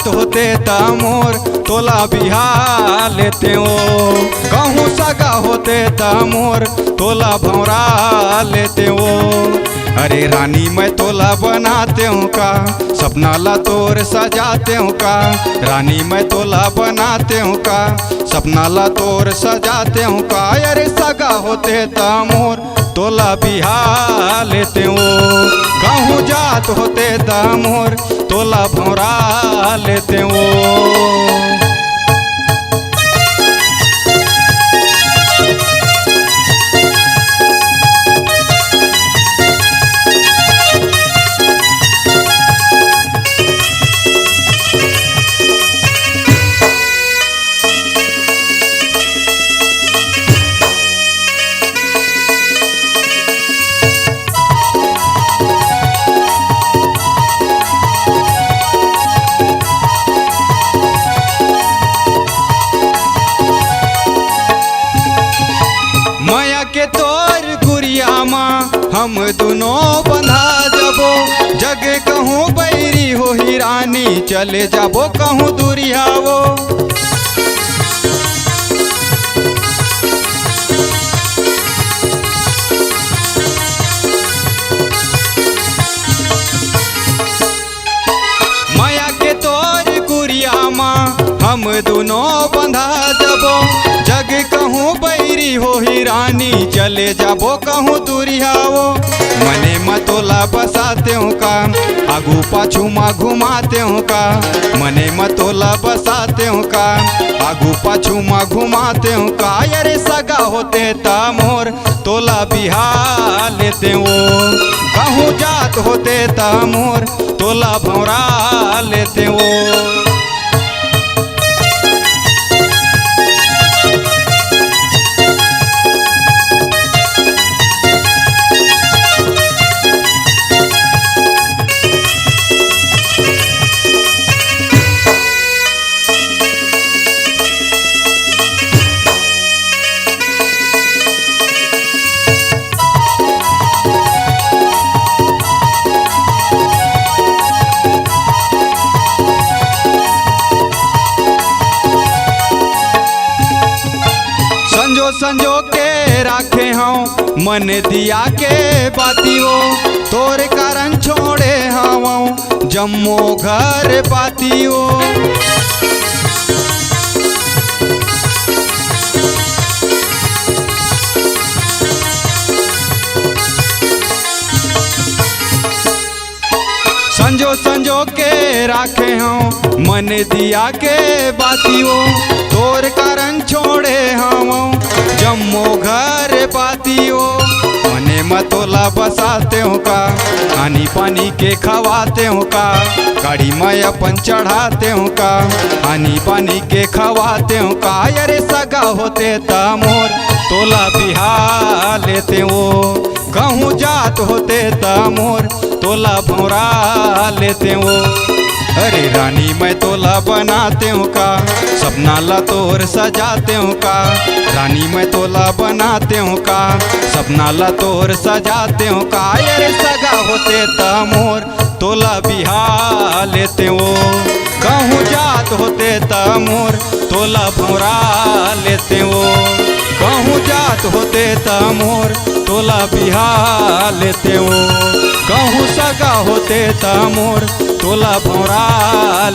होते तमोर तोला बिहा लेते हो, कहूँ सगा होते तमोर तोला भौरा लेते हो। अरे रानी मैं तोला बनाते हूँ का, सपना ला तोर सजाते हूँ का। रानी मैं तोला बनाते हूँ का, सपना ला तोर सजाते हूँ का। अरे सगा होते तमोर तोला बिहा लेते हो, कहूँ जात होते तमोर तोला भौरा लेते हो। के तोर गुरिया माँ हम दोनों बंधा जबो, जग कहूँ बैरी हो ही रानी चले जाबो कहूँ दुरियावो। माया के तोर गुरिया माँ हम दोनों बंधा जबो, जग कहूँ बैरी हो ही रानी चले जाबो कहूँ दुरियावो। मने मतोला बसाते हूँ का, आगू पाछू माँ घुमाते हूँ का। मने मतोला बसाते हूँ का, आगू पाछू माँ घुमाते हूँ का। अरे सगा होते तमोर तोला बिहा लेते हो, कहूँ जात होते तमोर तोला भौरा लेते हो। संजो के राखे हूँ मन दिया के बाती हो, तोर कारण छोड़े हूँ जम्मो घर बाती हो। संजो के राखे हूँ मन दिया के बाती हो, तोर कारण छोड़े हूँ जम्मो घर पाती हो। मने मतोला बसाते हो का, खानी पानी के खवाते हो का। गाड़ी में अपन चढ़ाते हो का, खानी पानी के खवाते हो का। अरे सगा होते तमोर तोला बिहा लेते हो, कहूँ जात होते तमोर तोला भौरा लेते हो। अरे रानी मैं तोला बनाते हूँ का, सपना ला तोर सजाते हूँ का। रानी मैं तोला बनाते हूँ का, सपना ला तोर सजाते हूँ का। अरे सगा होते तमोर तोला बिहा लेते हो, कहूँ जात होते तमोर तोला भौरा लेते हो। कहूँ जात होते तमोर तोला बिहा लेते हो, कहूँ सगा होते तमोर तोला भौरा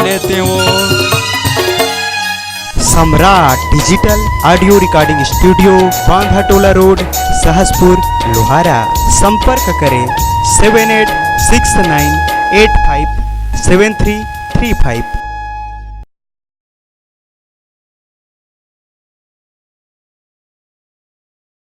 लेते हो। Samrat digital audio recording studio, Bandhatola road, Sahaspur, Lohara. संपर्क करें 7869857335।